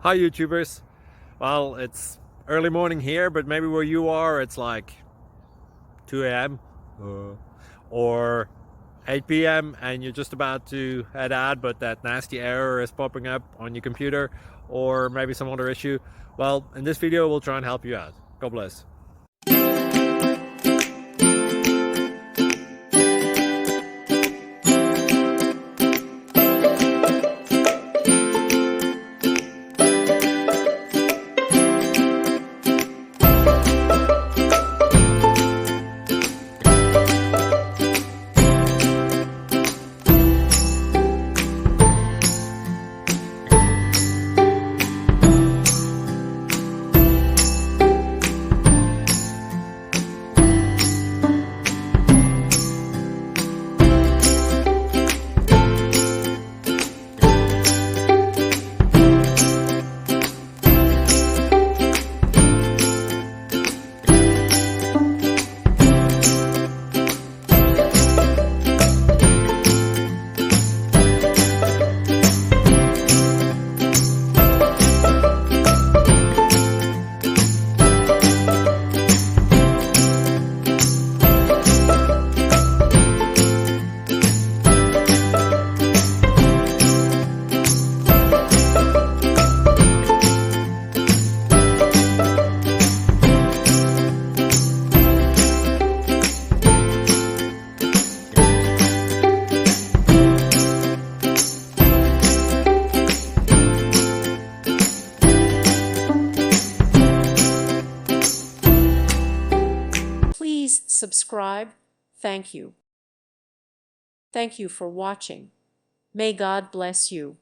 Hi YouTubers. Well, it's early morning here, but maybe where you are it's like 2 a.m. or 8 p.m. and you're just about to head out, but that nasty error is popping up on your computer, or maybe some other issue. Well, in this video we'll try and help you out. God bless. Please subscribe. Thank you. Thank you for watching. May God bless you.